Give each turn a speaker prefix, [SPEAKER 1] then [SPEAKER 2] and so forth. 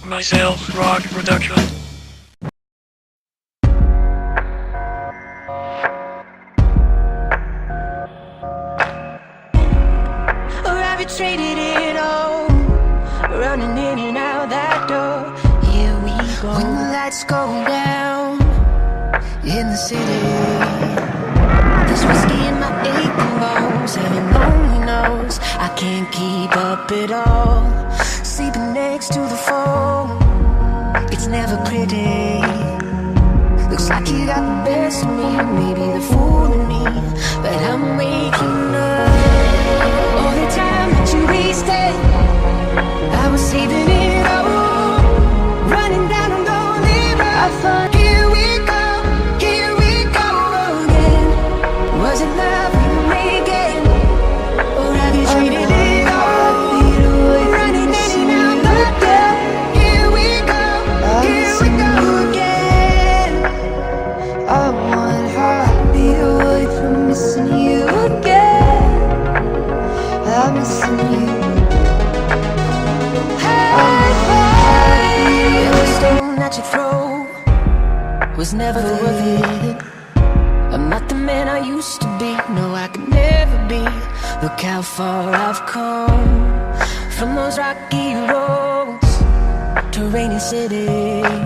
[SPEAKER 1] Myself, Rock Production.
[SPEAKER 2] Or have you traded it all? Running in and out that door. Here we go. When the lights go down in the city, this whiskey in my aching bones, heaven only knows I can't keep up at all. Sleeping next to the phone, it's never pretty. Looks like you got the best of me, maybe the fool in me, but I'm waking up. All the time that you wasted, I was saving it all, running down a lonely road. I thought, here we go again. Was it love we were making, or have you traded it all? Running in and out the door. Here we go again.
[SPEAKER 3] I'm one heartbeat away from missing you again. I'm missing you.
[SPEAKER 2] Every stone that you throw was never worth it. I'm not the man I used to be, no, I could never be. Look how far I've come from those rocky roads to Rainy City.